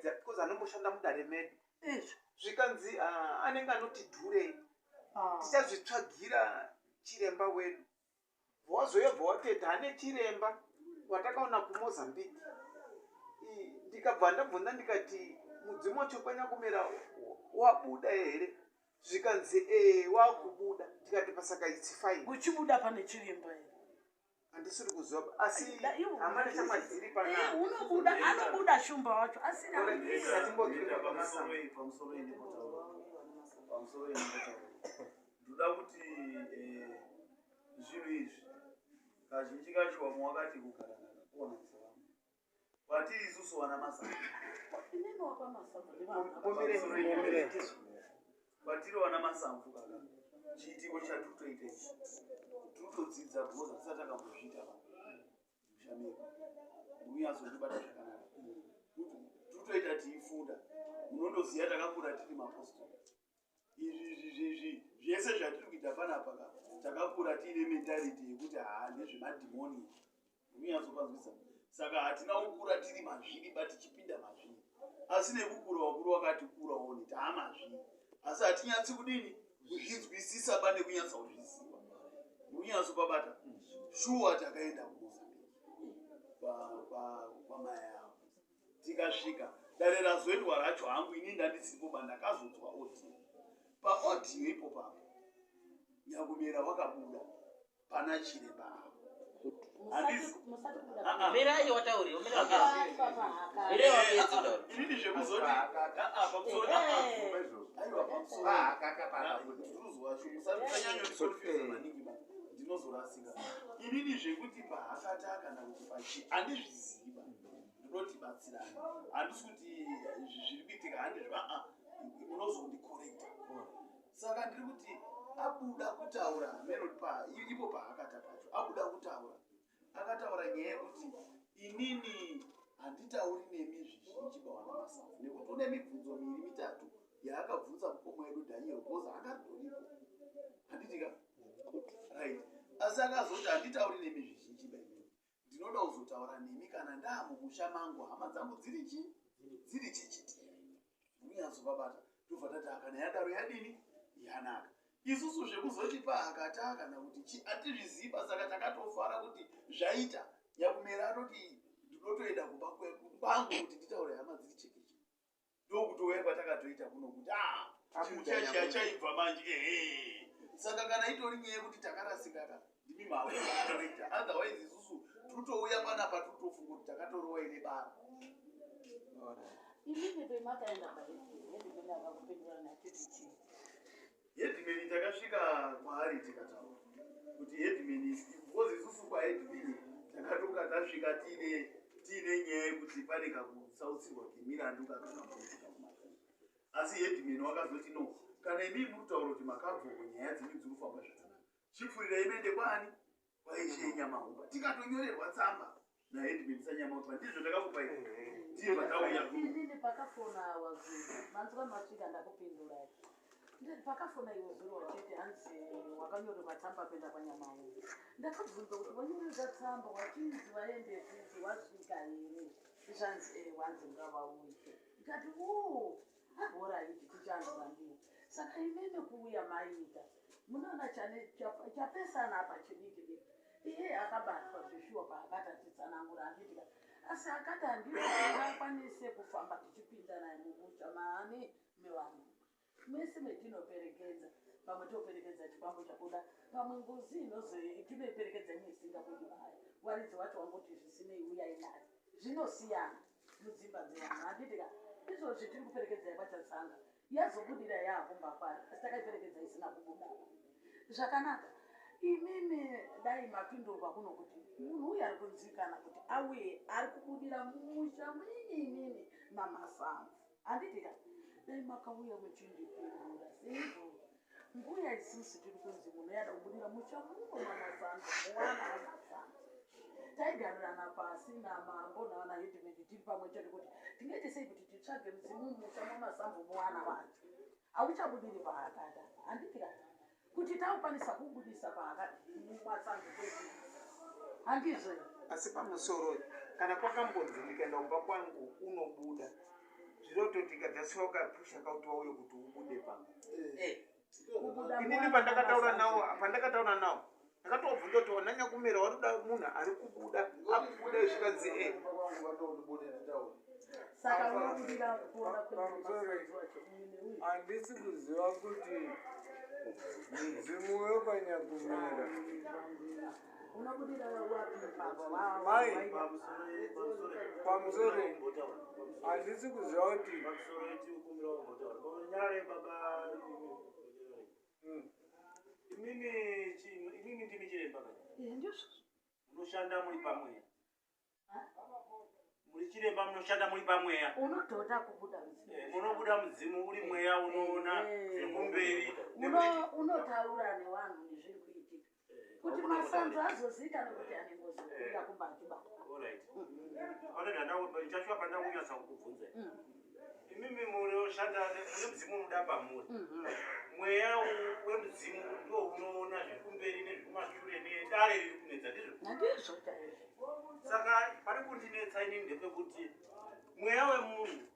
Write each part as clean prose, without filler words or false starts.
because anomboshanda mudare medu zvikanzi anenge anoti dhurei tichazvitsvagira chiremba wedu wazoyobva wateta ane chiremba watakaona kuMozambique. Ndikabva ndabvunza ndikati mudzimu waChokwanyakumera wabuda here? Zvikanzi wakubuda. Ndikati pasaka it's fine. Uchibuda pane chiremba here? Handisiri kuziva asi hamana chamadziri pana. Unobuda anobuda shumba wacho asina. Ngatimbobvira pamusoro ndoda kuti zvinhu izvi kazhinji kacho vamwe wakati kugara kuona sevanhu kwatiri isusu vana masambo kwatiri vana masambo kaka chiitiko chatutoita ichi tutodzidza bhoza tisati takambozviita mushamiro munyazondibata zvakanaka tutoita tiifunda munondoziva takakura tiri mapostori izvi zvese zvatiri kuita panapa takakura tiine mentality yekuti ndezvemadhimoni munyazokwanzwisa saka hatina kukura tiri mazviri batichipinda mazviri asi nekukura wakuru wakati kura woni taamazviri asi hatinyatsi kudini kuzvinzwisisa pane kunyatsa kuzviziva munyazopabata shuwa takaenda kwamai avo tikasvika dare razoendwa racho hangu ini ndandisipoba ndakazodzwa audio paaudio ipo papo Nyakumera wakabuda pana chiremba avo Mirayo watauri, inini zvekuzoti pamusoro ndinozorasika inini zvekuti pahakata kana kuti pachi handizviziva ndinotibatsirana handisi kuti zviri kuitika handizva unozondikorekta saka ndiri kuti abuda kutaura ipo paakata pacho abuda kutaura akataura nyaya yekuti inini handitauri nemi zvizhinji pawana masambo nekuti une mibvunzo miri mitatu yaakabvunza mukoma wedu Daniel Boza akatoripo handitika right asi akazoti handitauri nemi zvizhinji baimini ndinoda kuzotaura nemi kana ndaamumusha mangu hama dzangu dziri chechetere munyazopabata tobva tati kana yadaro yadini yanaka isusu zvekuzoti paakata kana kuti hatizviziva saka takatofara kuti zvaita Nyakumera anoti ndinotoenda kumba kwangu kuti nditaure hama dziri chekeche ndokutouya kwatakatoita kuno kuti chimuchachiya chaibva manje saka kana itori nyaya yekuti takarasikaka ndimi maweaita otherwise isusu tutouya panapa tutofunga kuti takatorowa ine bara Hedimeni takasvika kwaari tikataura kuti Hedimeni because isusu kwaHedimeni takatonga tasvika tiine nyaya yekuti pane kakusautsigwa kemirandu kakakamuitika kumashure asi Hedimeni wakazoti no kana imi muritaura kuti makabva kunyaya dzine dzirikufamba zvakanaka chipfuurai mende kwani kwaishe Nyamahumba tikatonyorerwa tsamba naHedimeni saNyamahumba ndizvo takakupa ndibva tauya inini pakafona wazvinhu manzwa masvika ndakupindura pakafona iwe zuro wachiti hanzi wakanyorerwa tsamba kuenda kwaNyamahumba ndakabvunza kuti wanyorerwa tsamba wachinzi vaende kuti wasvika here zvanzi wanzi ngavauye ndikati ahora iti tichanzwa ndii saka imene kuuya maita munoona chapesana apa chidiki iye akabatwa zvishuwa paakatatitsanangura handitika asi akati handikwanise kufamba tichipinda naye mumusha maani mevanhu mese metinoperekedza pamwe toperekedza chifambo chabuda pamwe ngozi tinoperekedza neisingabudi mayo waridzi wacho wangoti zvisinei uyai naye zvinosiyana mudzimba dzevanhu handitika izvozvi tiri kuperekedza yakwachatsanga yazobudira yaakumba kwari asi takaiperekedza isina kubuda zvakanaka imimi dai mapindurwa kuno kuti munhu uyu ari kunzikana kuti auye ari kubudira mumusha munyinini namasambo handitika dai makauya muchindipindura seizvo mbuya isusu tiri kunzi munhu yada kubudira musha muno namasambo muwana wamasambo taigarirana pasi namambo navana Hedimeni tiri pamwe chete kuti tingaite sei kuti titsvage mudzimu musha mamasambo muwana wacho hauchabudiri paakada handitika kuti taukwanisa kubudisa paakamasambo handizvo asi pamusoro kana kwakambonzi ndikaenda kumba kwangu unobuda ndinototi kadzasiwa kapusha kauti wauye kuti ubude pamba kubuda inini pandakataura nawo ndakatobvunza kuti wananya kumera waruda munhu ari kubuda akubuda zvikanzi saka unobudira kuona handisi kuziva kuti mudzimu wekanyagumira unobudira wapi baba mai pamusoro handisi kuziva kuti imimi ndimi chiremba ndizvo munoshanda muri pamweya muri chiremba munoshanda muri pamweya unodhota kubuda munobuda mudzimu uri mweya unoona zvekumberi unotaura nevanhu nezviri kuitika kuti masanzo azozikanwa kuti ane ngozi kuda kumbachibata ndichashuva pandaunyasa kukubvunza imimi munoshanda mune mudzimu unoda pamuri mweya wemudzimu ndo unoona zvekumberi nezvekumashure nedare riri kunetsa ndizvo saka pari kundinetsa inini ndepekuti mweya wemunhu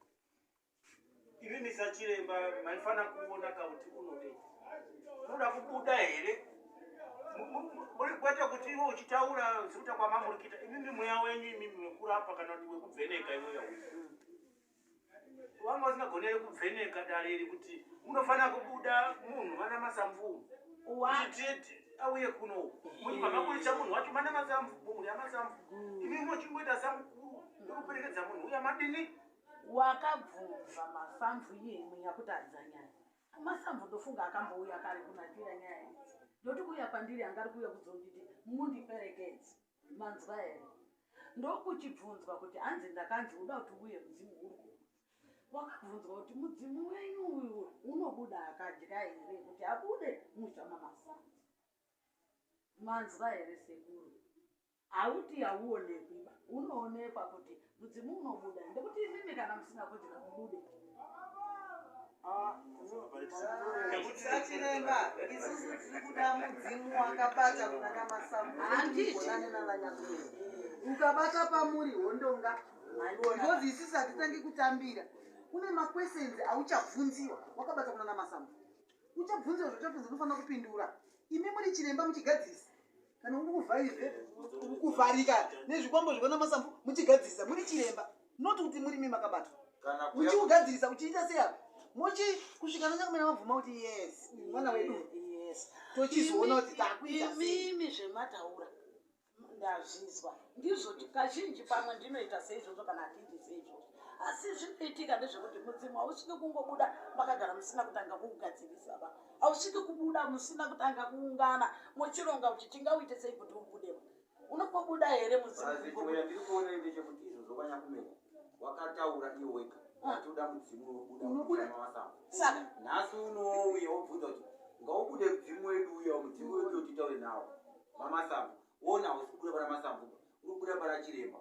imimi sachiremba maifana kuona kauti unodei unoda kubuda here kwete kuti iwe uchitaura zikuta kwamamurikita imimi mweya wenyu imimi wekurapa kana kuti wekubveneka imweya wanga usingagoneri kubveneka dare iri kuti unofana kubuda munhu mana masamvu kuti auye kuno mamakurisa munhu wacho mana masamvu muri amasamvu imimi muchingoita samukuru ekuperekedza munhu uya madini wakabvunza masamvu yemwe yakuti adzanyaya masamvu ndofunga akambouya kare kunakira nyaya idzi ndoti kuuya pandiri angari kuuya kudzonditi mundiperekedze manzwa here ndokuchibvunzwa kuti hanzi ndakanzi uda kuti uye mudzimu uri wakabvunzwa kuti mudzimu wenyu uyu unobuda akadya here kuti abude mushama masamvu manzwa here sekuru hauti hauonekwiba unoonekwa kuti mudzimu unobuda ndekuti imimi kana musina kuti kamubude sachiremba isusu tiri kuda mudzimu wakabata kunaka masambu andigonane navanyakumeri ukabata pamuri hondonga because isusu hatitangi kutambira kune maquestions auchabvunziwa wakabata kunana masambu uchabvunziwa zvochabvunza unofanira kupindura imi muri chiremba muchigadzisa kana kuvharika nezvikwambo zvekona masambu muchigadzisa muri chiremba noti kuti muri mi makabata uchiugadzirisa uchiita seya mochi kusvika nanyakumena mabvuma kuti yes mwana wedu yes tochizoona kuti takuita imimi zvemataura ndazvizwa ndizvoti kazhinji pamwe ndinoita seizvozvo kana atiiti seizvozvo asi zvinoitika ndezvekuti mudzimu hausviki kungobuda makagara musina kutanga kuugadzirisa ba hausviki kubuda musina kutanga kuungana mochironga kuti tingauite sei kuti ubudemo unopobuda here mudzimu ndiri kuona ndechekuti izvozvo kwanyakumena wakataura iwe wega atoda mudzimu unobuda mamasambu saka nhasi unouya wobvunza kuti ngaubude mudzimu wedu uya mudzimu wedu yotitaure nawo mamasambu wona hausi kubuda pana masambu uri kubuda pana chiremba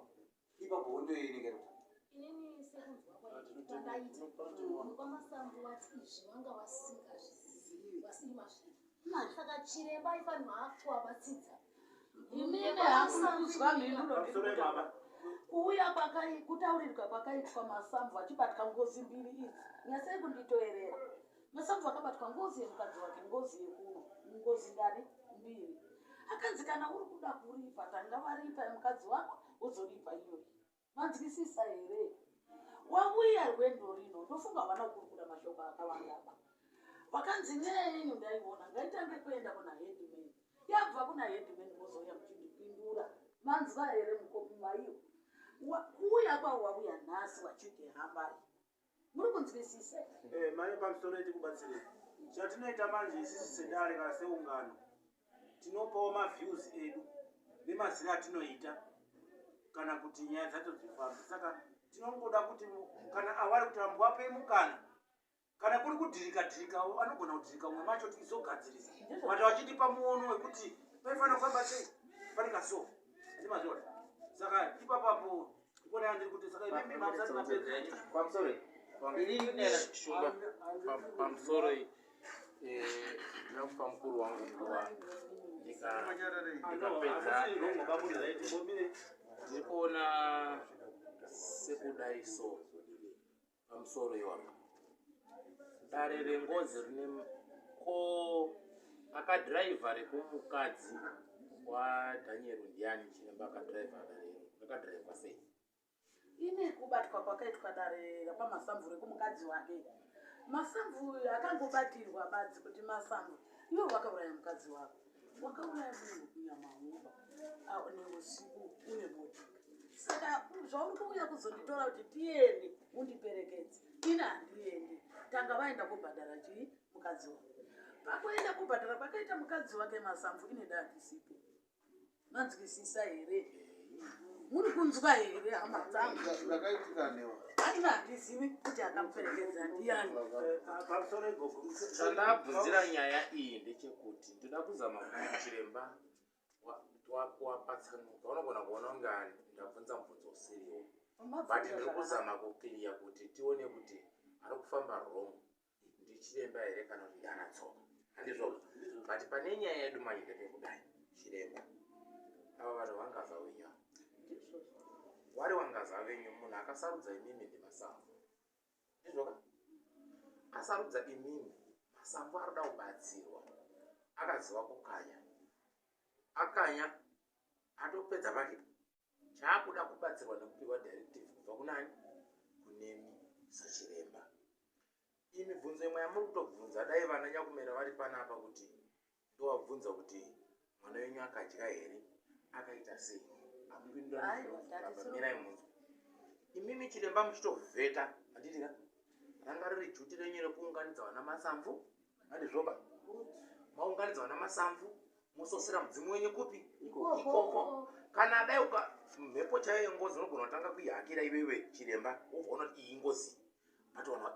ipapo wondoyerekera inini sekunzwa kwakaita kwamasambu wati izvi wanga wasingazvizivi wasimazvii saka chiremba ifanirwa akuwabatsidza imimi hakunakuzwa mhinduno kuuya kutaurirwa kwakaitwa masamvu achibatwa ngozi mbiri idzi nyasei kunditoerera masamvu akabatwa ngozi yemukadzi wake ngozi yekuno ngozi ngari mbiri akanzi kana uri kuda kuripa tanga varipa yemukadzi wako uzoripa iyoyi manzwisisa here wauya rwendo rino ndofunga vana kurukura mashoko akawandaba vakanzi nyaya yenyu ndaiona ngaitange kuenda kuna headman yabva kuna headman mozouya muchindipindura manzwa here mukomumaiwo kuuya kwavo wauya nhasi wachiti hambai muri kunzwisisa mane pamusoro etikubatsirei chatinoita manje isisi sedare kana seungano tinopawo maviews edu nemazina atinoita kana kuti nyaya dzacho dzifamba saka tinongoda kuti kana avari kutambwape mukana kana kuri kudhirika anogona kudhirika umwe macho tizogadzirisa mata vachitipa muono wekuti paifanira kufamba sei panika so ndimazviona saka ipapapo ikona ndiri kuti saka imimi mabusati mapedza pamusoro pamusoro ndakupa mukuru wangu nguva ndikapedza ndiri kuona sekudai so pamusoro iwona dare rengozi rine ko akadhiraivha rekumukadzi waDaniel ndiani chiremba akadhiraivha darero akadhiraivha sei ine kubatwa kwakaitwa dare rapamasamvu rekumukadzi wake masamvu akangobatirwa badzi kuti masamvu iwe wakauraya mukadzi wako wakauraya munhu kunyamauba neusiku une motika saka zvauri kuuya kuzonditora kuti tiende undiperekedze ine handiendi tanga vaenda kubhadhara chii mukadzi wake pakuenda kubhadhara kwakaita mukadzi wake masamvu ine dandisipo manzwisisa here muri kunzwa here hama dzangu zvakaitika newa aina handizivi kuti akamuperekedza ndiani pamusoro igogo zvandabvunzira nyaya iyi ndechekuti ndoda kuzama kuti chiremba wapatsanuka unogona kuona unga ndabvunza mubvunzo usiriwo but ndiri kuzama kukiriya kuti tione kuti ari kufamba wrong ndichiremba here kana kuti ndanatsoka handizvoka but pane nyaya yedu manyika kudai chiremba ava vanhu vangaza wenyu wari wangaza venyu munhu akasarudza imimi ndemasamvu ndizvoka asarudza imimi masamvu arida kubatsirwa akaziva kukanya akanya atopedza pake chaakuda kubatsirwa nekupiwa directive kubva kunani kunemi sachiremba imi bvunzo imwe yamuri kutobvunza dai vana nyakumera vari panapa kuti ndowabvunza kuti mwana wenyu akadya here akaita sei amupinduramirai munzwa imimi chiremba muchitovheta handitika ranga riri juti renyu rekuunganidza vana masamvu handizvoba maunganidza vana masamvu mososera mudzimu wenyu kupi ikoko kana dai mhepo chaiyo yengozi unogona kutanga kuihakira iwewe chiremba wobvaona kuti iyi ngozi atoona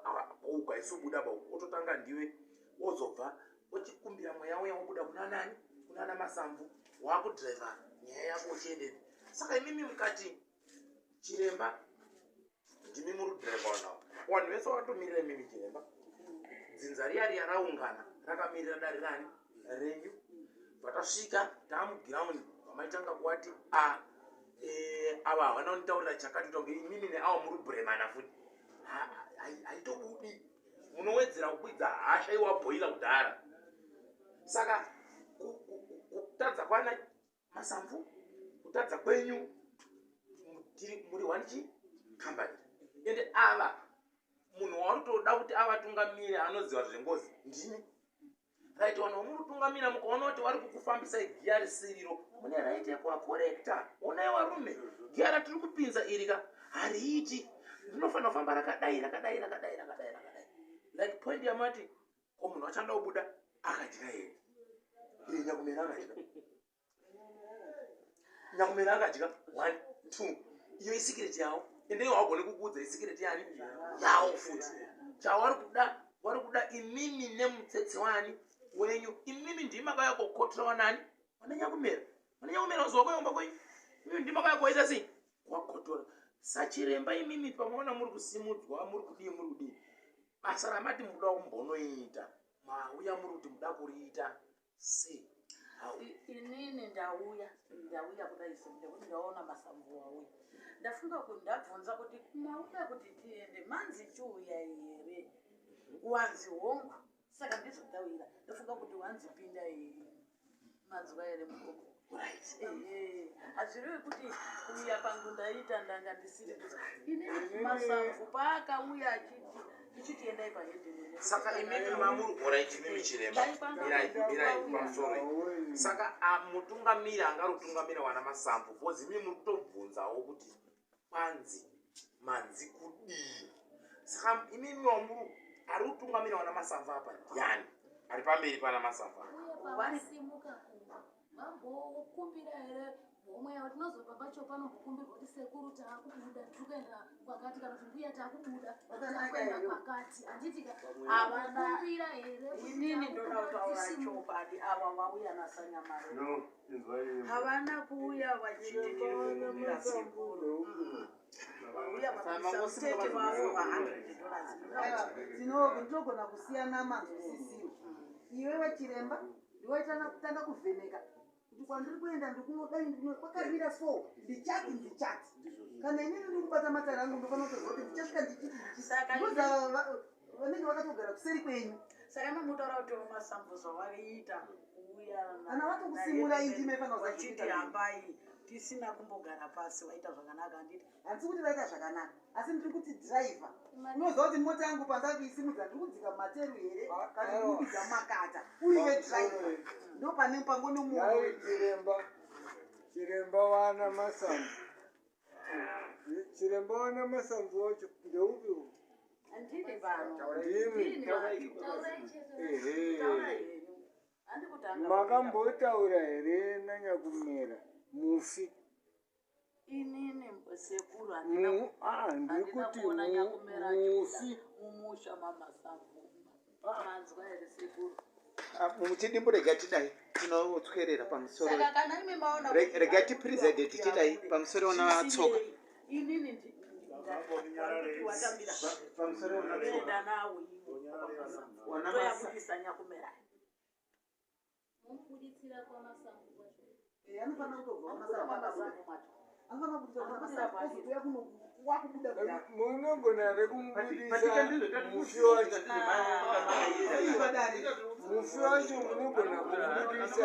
ukaisobuda ototanga ndiwe wozobva ochikumbira mweya uya wobuda kuna nani kunana masamvu wakudhiraivha nyaya yako uchiendeni saka imimi mukati chiremba ndimi muri kudhiraivha wanawo vanhu vese vatomirira imimi chiremba dzinza riya riya raungana rakamirira dare rani renyu vatasvika taamugiraundi vamaitanga kuwati ava havana kunitaurira chakati tonge imimi neavo muri kubhuremana futi haitobudi munowedzera kukwidza hasha iwabhoila kudhara saka kutadza kwana masamvu kutadza kwenyu muri wanichi kambani ende ava munhu warutoda kuti avatungamire anoziva zvengozi ndini right vanhu vamuri kutungamira mukaona kuti vari kukufambisai giya risiriro mune right yekuvakorekta onai varume giya ratiri kupinza irika hariiti rinofanira kufamba rakadai like point yamati ko munhu achanda kubuda akadya here nyakumera akadya nyakumera akadya 1 2 iyo isikireti yavo ende iwo hagone kukuudza isikireti yani yavo futi chavari kuda imimi nemutsetse wani wenyu imimi ndimakauya kokotorawa nani wane nyakumera uziva kwayomba kwenyu imimi ndimakauya koita sei kwakotora sachiremba imimi pamaona muri kusimudzwa muri kudii basa ramati muda kumbonoita mauya muri kuti muda kuriita sei inini ndauya kudai sekuti ndaona masamvu auya ndafunga kuti ndabvunza kuti mauya kuti tiende manzi chiuya here wanzi hongu saka ndizodawira ndafunga kuti wanzi pinda here mazuva here mukoko hazvirevi kuti kuuya kwangu ndaita ndanga ndisiri inini masamvu paakauya achiti ndichitiendai pahedheni saka imimi mamuri oraiti mimi chiremba mirai pamusoro saka mutungamiri angarutungamira wana masamvu bhozi mimi muri kutobvunzawo kuti kwanzi manzi kudii saka imimi wamuri ari kutungamira wana masamvu apa ndiani ari pamberi pana masamvu vasimuka vambokumbira here homwe yavo tinozopa pacho panombokumbirwa kuti sekuru taakubuda tikuenda kwakati kana kuti mbuya taakubuda takuenda kwakati handitika avakumbira here inini ndoda kutaura chopadi ava vauya nasanyamari havana kuuya vachititikumbira sekuru vauya vasamutete vavo $100 ndinogona kusiyana manzwisisiwo iwewe chiremba ndiwaitana kutanga kuvheneka kuti kwandiri kuenda ndikunodai kwakamira so ndichati kana inini ndikubata matara angu ndofana kutozoti ndichasvika ndichiti vanenge vakatogara kuseri kwenyu saka mamutaura kuti masambu zvavaiita kuuya kana vatokusimura indime vachiti hambai tisina kumbogara pasi vaita zvakanaka handiti handisi kuti vaita zvakanaka asi ndiri kuti dhiraivha unoziva kuti mota yangu pandakuisimudza ndiri kudzika mumateru here kana ndikupidza mumakata urive dhiraivha ndo pane pangonomuono chiremba wana masambu chiremba wana masambu wacho ndeupi handiri pano ndimi handi kutanga makambotaura here nanyakumera mufi inini sekuru ndikuti mufi mumusha mamasambu manzwa here sekuru mutidimburega tidai tinotswerera pamusoro saka kana imi maona rega tipreside tichidai pamusoro wanatsoka inini watambira pamusoro enda nawo toyabudisa nyakumera mukuditsira kwamasambu kwacho anofana kutobva masambu macho anofana kutoya kuno wakubuda munogona here kumubudisa mufi wacho mufi wacho munogona kumubudisa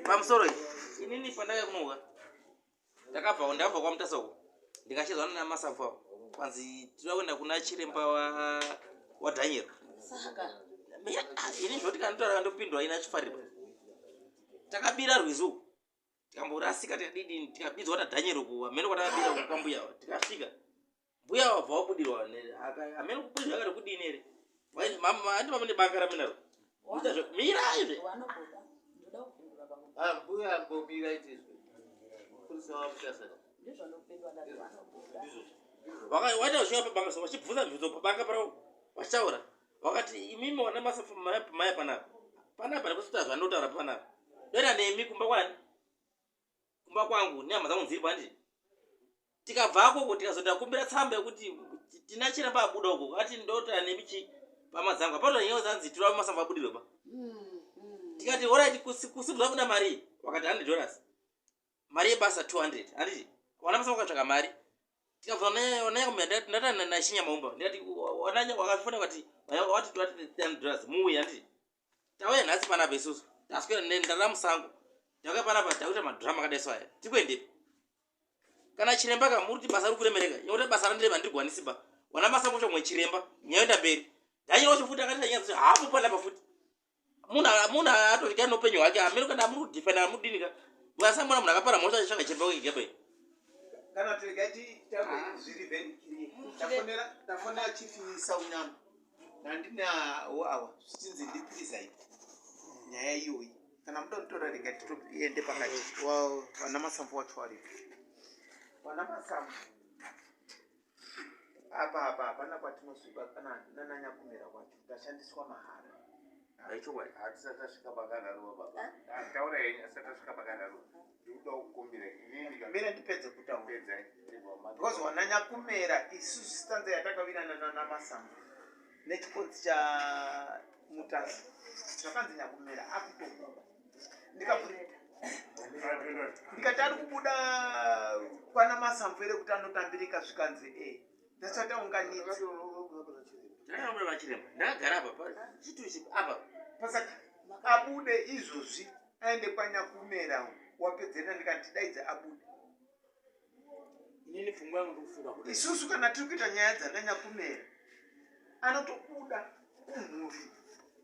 pamusoro inini pandakakunoka ndakabva kwamutasako ndikachezwana namasambu avo kwanzi tira kuenda kuna chiremba waDaniel saka ini zvoti kandotaura ndopindura ina chifarira takabira rwizu tikamborasika tikadidi tikabidzwa naDaniel kuamene kwatakabira kwambuya tikasvika mbuya wabva wabudirwa amene kubudirwa akati kudini here andi mamene banga raminaro mira izve wanoboda ndoda kupindura pamwe mbuya ambobira itizve kurisawamutasaka ndizvanopindwa ndati wanoboda waita uchinga pabanga so wachibvunza mibvunzo pabanga parao wachitaura wakati imimi wana masafu maya panapa nekusita zvanotaura panapa doita nemi kumba kwangu nehama dzangu dziri pandi tikabva akoko tikazotakumbira tsamba yekuti tina chiremba abuda uko ati ndotaura nemi chi pama dzangu apato nyewo dzanzi tira masafu abudiro pa tikati alright kusibva kuda mari wakati $100 mari yebasa 200 handiti wana masafu akatsvaka mari tikabva ndata nachinya maumba ndikati wakafuna kuti wati $10 muuya handiti tauya nhasi panapa isusu taswera ndara musango ndauya panapa takuita madhurama akadaiswa aya tikuendepi kana chiremba kamuri kuti basa riri kuremereka nekuti basa randirema ndirigwanisiba wana masango chomwe chiremba nyaenda mberi Daniel wacho futi akati nyadzi hapo panapa futi munhu atotya noupenyu hwake amene kana muri kudhifenda mudinika bwasamona munhu akapara mota chitsvaga chiremba kwegebai kana tiregaiti zviri very clear tafonera chifisa unyama nandinawo awa zvichinzi ndiprizai nyaya iyoyi kana muda kutora rega titoende pakati wana masambu wacho varipo wana masambu apa hapana kwatinosviba kana nananyakumera kwacho tashandiswa mahara aichokwadi hatisati tasvika pakanharuva baba taura henyu asati tasvika pakanharuva ndikuda kukumbira mira ndipedze kutaura because wananyakumera isusu stanza yatakavirana namasambu nechikonzi chamutasi zvakanzi nyakumera akutobuda ndikati ari kubuda kwana masambu ere kuti anotambirika zvikanzi ndachataunganidza vachiremba ndakagara apa chituisi apa pasaka abude izvozvi aende kwanyakumera wapedzera ndikandidaidza abude inini pfungwa yangu ndikufunga kuti isusu kana tiri kuita nyaya dzananyakumera anotobuda kumhuri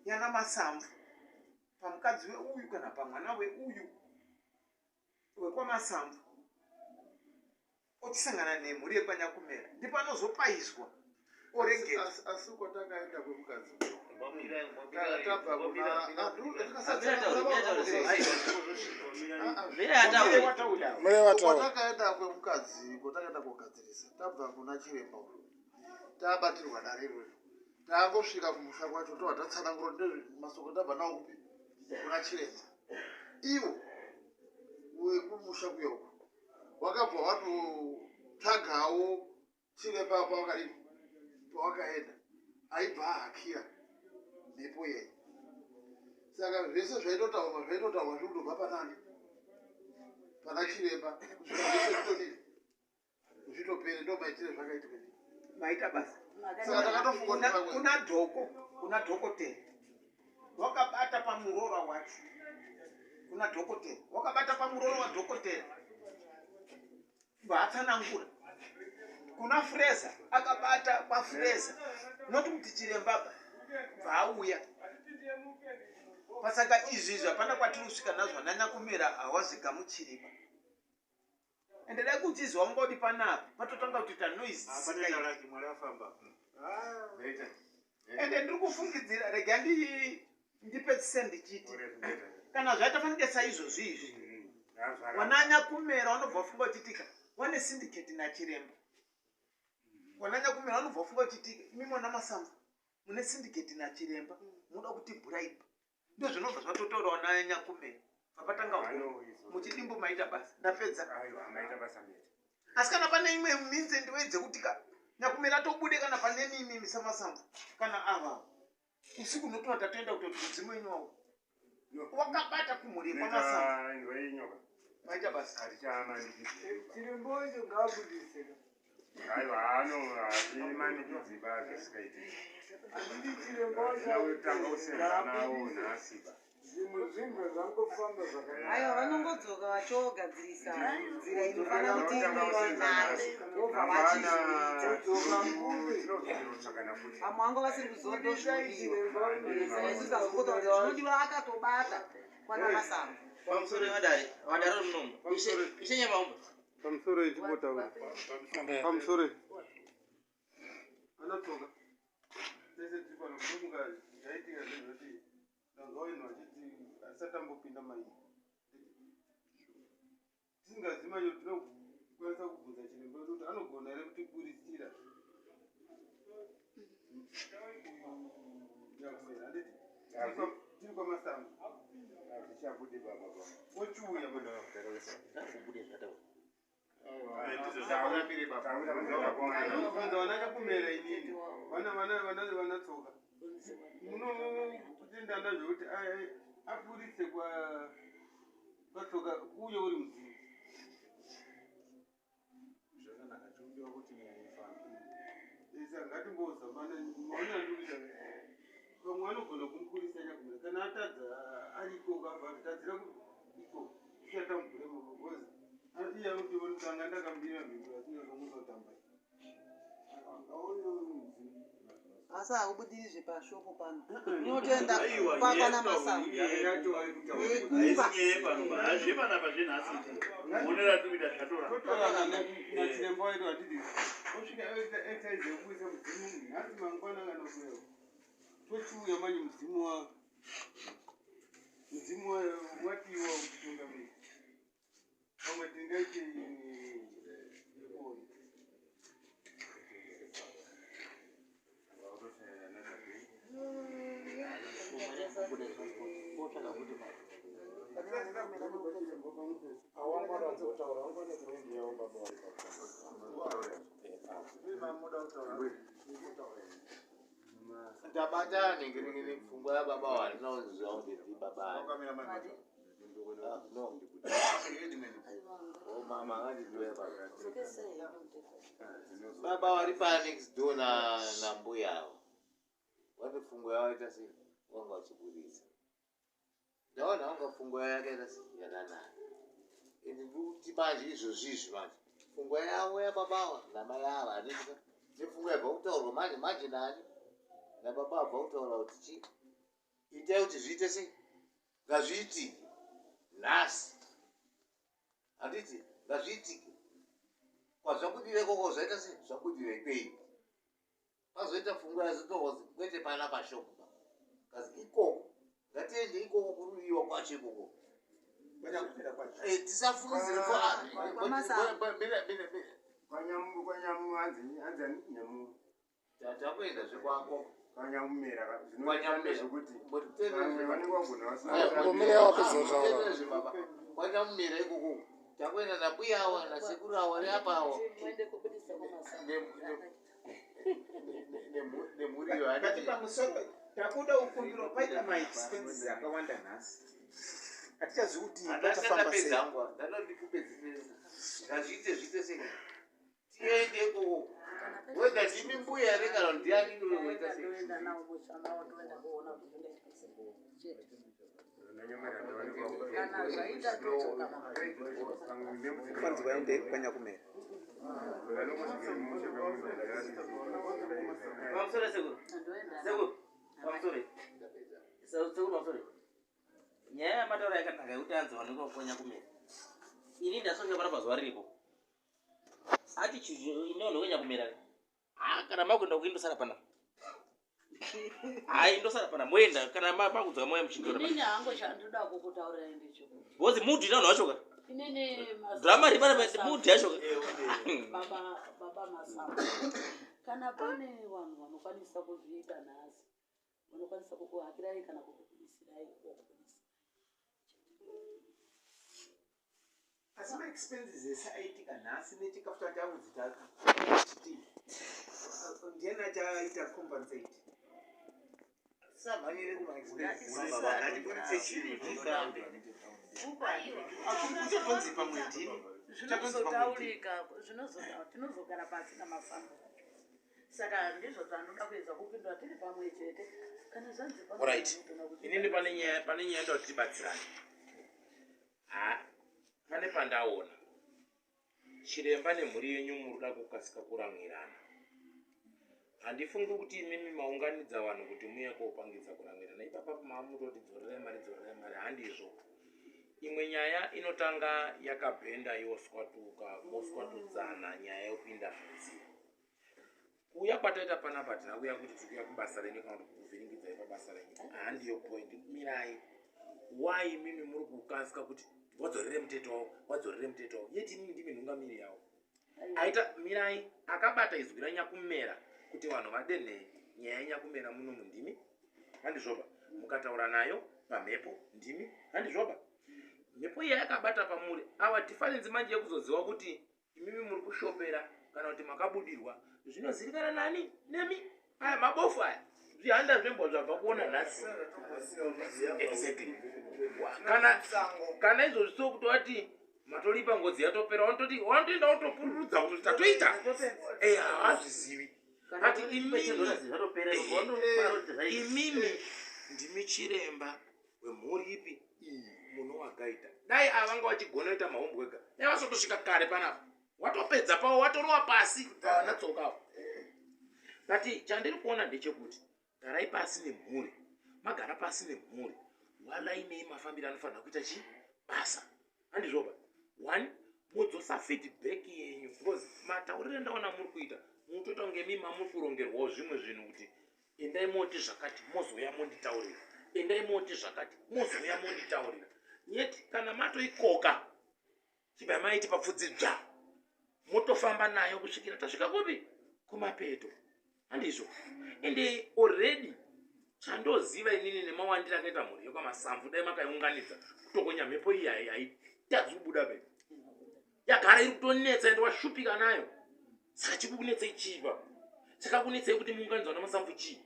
yana masambu pamukadzi weuyu kana pamwana weuyu wekwamasambu ochisangana nemhuri yekwanyakumera ndipo anozopaiswa oregera asi kwatakaenda kwemukadzi kwatakaenda kwemukadzi kwatakaenda kogadzirisa tabva kuna chiremba tabatirwa dare rwedu taangosvika kumusha kwacho tobva tatsanangura masoko tabva nawo kupi kuna chiremba ivo wekumusha kuya uko wakabva watotsvagawo chiremba pawakaenda aibva ahakira mhepo yai. Saka zvese zvaitotaurwa zviri kutobva panani pana chiremba kusvika zvese zvitonini zvitopere ndo maitire zvakaitika. Maita basa. Saka takatofunga kuti Kuna dhokotera wakabata pamurora wacho. Kuna dhokotera wakabata pamurora wadhokotera vaatsanangura. Kuna Freza akabata paFreza noti kuti chiremba vaauya. Pasaka izvizvi hapana kwatiri kusvika nazvo nanya kumera hawazika muchiremba. Ende dai kuchizwa ungoti panapa patotanga kuti tanoizisika. Ende ndiri kufungidzira rega ndipe sendi chiti. Kana zvaita fanike saizvozvi izvi. Wananya kumera wanobva funga uchitika. Wane syndicate nachiremba. Wananya kumera wanobva funga uchitika. Imi mwana Masamvu mune syndicate nachiremba. Munoda kuti bribe. Ndo zvinobva zvatotaura wananya kumera. Papatanga uko. Muchidimbo maita basa. Ndapedza. Asi kana pane imwe minze ndiwedze kuti nyakumera tobude kana pane mimi Samasamvu kana ava. Usiku notoa tatoenda kuti mudzimu wenyu wawo. Wakabata kumuri kwa Masamvu. Maita basa. chirembocho ngaabudise. Aiwa mani kudziba zvesikaiti. Handiti chirembocho Tanga usenda nawo nasiba. zvimwe zvinhu zvangofamba zvakanaka. Aiwa vanongodzoka vachogadzirisa nzira inofana kuti vobva vachizviita. Vamwe vangu vasiri kuzondozvodiwa. Zvinodiwa akatobata kwana Masamvu. Pamusoro madare munomu. Ishe nyamaumba. Pamusoro etibotaura. Pamusoro. Anatoka. Sese tipano kumunga zvaitika zvekuti ndangawina vachiti asati ambopinda maini. Tisingazima yo tinokwanisa kubvunza chiremba kuti anogona here kutiburisira. Nyakumera handiti. Tiri kwaMasamvu. Tichabude baba. Ochiuya bwana. Anobvunza vananya kumera inini. Vana tsoka. Kutendana zvekuti aburitse kwatsoka uye uri mudzimu. Zvakanaka tinoda kuti muifambe. Isa ngatimbozamana maona ndikuita. Vamwe vanogona kumukurisa nyakumera kana atadza ariko kabva tadzira iko tichatamubvure mugozi. Iye kuti vanotanga ndakambira mhinduro atinozomuzotamba. Asi haubudiri pashoko pano. Unotoenda pakwana Masamvu. Totorana nachiremba wedu handiti. Osvika exercise yekuisa mudzimu nhasi mangwana kana kurewo. Tochiuya manje mudzimu watiwa kutungamiri. Vamwe tingaite Ndabata ningiri pfungwa yababa wandinoziva kuti ndibaba. No. Oh mama ngandizwe baba. Baba wari pa next door na mbuya. Wati pfungwa yaita sei? Wanga uchibudisa. Ndaona wanga pfungwa yake yakanaka. Ndikuti manje izvozvizvi manje. Pfungwa yawo yababa namai ava handiti. Nepfungwa yabva kutaurwa manje nani? Nababa abva kutaura kuti chi? Itai kuti zviite sei? Ngazviitike. Nhasi. Handiti ngazviitike. Kwazvakudire koko zvaita sei? Zvakudire ikweyi. Pazoita pfungwa yazotorwa kwete pana pashoko. Kazi ikoko. Ngatiende ikoko kurudiwa kwacho ikoko. Tisafungidzire Kwanyamu hanzani nyamu. takuenda zvekwako. Kwanyamumera Kwanyamumera zvekuti vanenge vagona kwanyamumera ikoko. Takuenda nambuya awa nasekuru awa neapa awa. nemuriyo Kati pamusoro takuda ukumbiro paita maexpenses akawanda nhasi. Hatichazivi kuti patafamba sei. Ngazviite sei. Tiende ko. Wega ndimi mbuya ere kana ndiani unoita sei. Ndoenda nawo mushama ndoenda kuona kuti zvinoita sei. Chete. Kana zvaita tochoka Kwanzi vaende kwaNyakumera. Pamusoro sekuru. Sekuru. Pamusoro. Sekuru pamusoro. Nyaya yamataura yakanaka yekuti anzi vanenge kwaNyakumera. Ini ndasonga pana pazuva riripo. Ati chinono kweNyakumera. Kana makwenda kuindosara pana. Indosara pana moenda kana makudzoka moya muchindora. inini hangu chandoda kukutaurira ndicho. Bozi mudhi nano wachoka. Inini Drama ripana mudhi yachoka. Baba Masango. Kana pane vanhu vanokwanisa kuzviita nhasi. Vanokwanisa kukuhakirai kana kukubudisirai kokubudisa. Asi maexpenses ese aitika nhasi nechikafu chatamuzitaka. Ndiani achaita compensate? Samanyire kuma expenses. Uchatonzi pamwe ndini. Tinozogara pasi namafambo. Saka ndizvo zvanoda kuedza kupindura tiri pamwe chete. Kana zvanzi pamwe. Alright. Inini pane nyaya ndoda kuti tibatsirane. Pane pandaona. Chiremba nemhuri yenyu muruda kukasika kuramwirana. Handifungi kuti imimi maunganidza vanhu kuti muye kopangidza kuramwirana. Ipapo mamutoti dzorere mari handizvo. Imwe nyaya inotanga yakabhenda yoswatuka, moswatudzana nyaya yopinda mudziyo. Kuya kwataita panapa tinakuya kuti tikuya kubasa renyu kana kuti kuvhiringidzai pabasa renyu. Handiyo point. Mirai. Why mimi muri kukasika kuti wadzorere muteto wavo. Yeti mimi ndimi nhungamiri yavo. Aita mirai akabata izwi raNyakumera kuti vanhu vadenhe nyaya yeNyakumera muno mundimi. Handizvoba. Mukataura nayo pamhepo ndimi. Handizvoba. Mhepo iya yakabata pamuri. Ava difference manje yekuzoziva kuti imimi muri kushopera kana kuti makabudirwa. Zvinozivikanwa nani? Nemi. Aya mabofu aya. Zvihanda zvembo zvabva kuona nhasi. Exactly. Kana izvo zviso kuti wati matolipa ngozi yatopera wanotoenda wotopururudza kuti tatoita. Hazvizivi. Ati imimi ndimi chiremba wemhuri ipi muno wagaita. Dai avanga vachigona kuita mahombo ega. Dai vasotosvika kare panapa. Watopedza pavo watorova pasi vanatsokawo. Kati chandiri kuona ndechekuti garai pasi nemhuri. Magara pasi nemhuri. Walainei mafambiro anofanira kuita basa. Handizvoba. One, mudzosa feedback yenyu. Because mataurire ndaona muri kuita. Mutoita kunge mimi muri kurongerwawo zvimwe zvinhu kuti endai moti zvakati mozouya monditaurira. Endai moti zvakati mozouya monditaurira. Yeti kana matoikoka chibva maiti papfudzi dzva. Motofamba nayo kusvikira tasvika kupi? Kumapeto. Handizvo. Ende already chandoziva inini nemawandira akaita mhuri yokwaMasamvu dai makaiunganidza kutokonya mhepo iyi haitadzi kubuda be. Yagara iri kutonetsa ende washupika nayo. Saka chikukunetsei chipa. Chakakunetsei kuti muunganidzwa naMasamvu chii?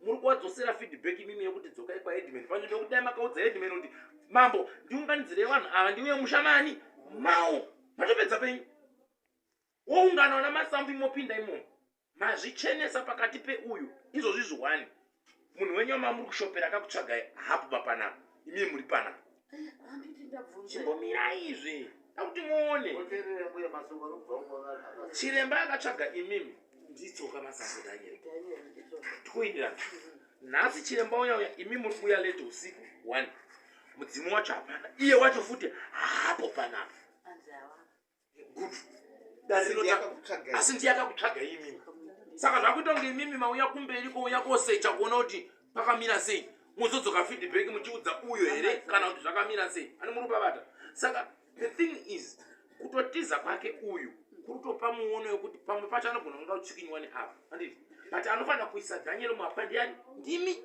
Muri kuwadzosera feedback imimi yekuti dzokai kwaEdman. Panzvimbo yekuti dai makaudza Edman kuti mambo ndiunganidzire vanhu ava ndiuye mushamani mawo. Matopedza penyu. Woungana naMasamvu imopinda imomo. Mazvichenesa pakati peuyu. Izvozvi zviwani. Munhu wenyu mamuri kushopera akakutsvagai hapo papanapa. Imimi muri panapa. Chimbomirai izvi. Akuti muone. Chiremba akatsvaga imimi. Nditsoka Masamvu Daniel. Tikuindirana. Nhasi chiremba uya imimi muri kuuya late usiku. 1. Mudzimu wacho hapana. Iye wacho futi hapo panapa. Good. Asi ndiyakakutsvaga imimi. Saka zvakuita kunge imimi mauya kumberi kouya kosecha kuona kuti pakamira sei. Muzodzoka feedback muchiudza uyo here kana kuti zvakamira sei. Ani muri kubata. Saka the thing is kutotiza kwake uyu kutopa muono wekuti pamwe pacho anogona kunga uchikinywa neapa. Handiti. But anofanira kuisa Daniel muhapa ndiani? Ndimi.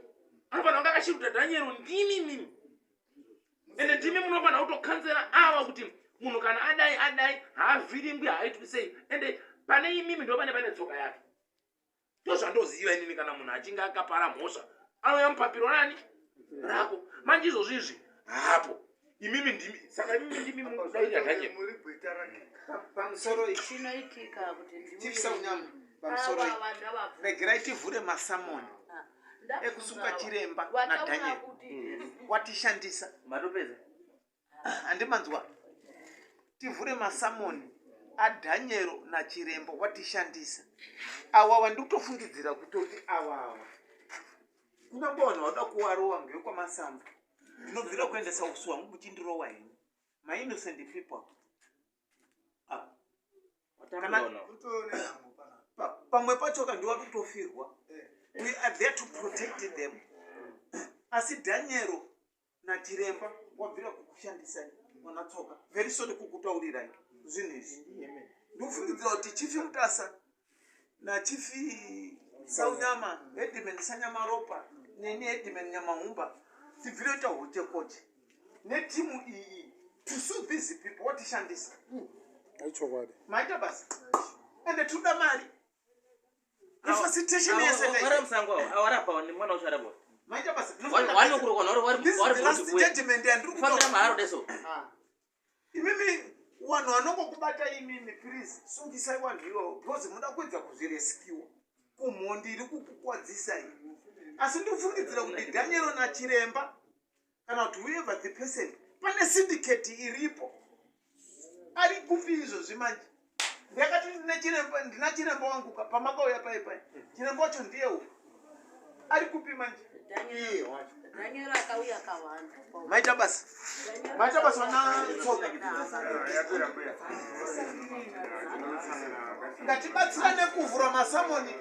Anofanira kunga akashiruta Daniel ndimi mimi. Ende ndimi munofanira kutokanzera ava kuti munhu kana adai haavhiringwi haitwi sei. Ende pane imimi ndo pane tsoka yake. ndozvandoziva inini kana munhu achinge akapara mhosva anouya mupapiro nani rako manje izvozvizvi hapo imimi ndimi saka imimi ndimi mudaira dhanye pamusoro chinoitika kuti chief saunyama pamusoro regerai tivhure masamoni ekusunga chiremba nadhanyeri watishandisa matopedza handimanzwa tivhure masamoni adhanyero nachirembo watishandisa awawa ndikutofungidzira kutoti awawa kunyange wada kuwarowa ngekwamasambo ndinobvira kuendesa usu hwangu muchindirowa heni mainnocent people pamwe pacho kandiwa kutofirwa we are there to protect them asi dhanyero nachiremba wabvira kukushandisai wanatsoka very sorry kukutaurirai zvinhu izvi ndikufungidzira kuti chifi mutasa nachifi saunyama hedman sanyamaropa neni hedman nyamahumba tibvire kuita hotekote netimu iyi to sue these people watishandisa maita basa ende tuda mari ifacilitation yesewaramusangoawarapa mwana ucharabo maita basa judgment yandiriudeso imimi vanhu vanongokubata imimi please sungisai vanhu ivo because muda kuedza kuzvireskiwa kumhondi iri kukukwadzisai asi ndikufungidzira kuti dhanyero nachiremba kana kuti whoever the person pane syndicate iripo ari kupi izvozvi manje ndakati ndina chiremba wangu pamakauya paipai chiremba wacho ndiyewo ari kupi manje Dhanyero akauya kawanda maita basa wana tsoka ngatibatsirane kuvhura masamoni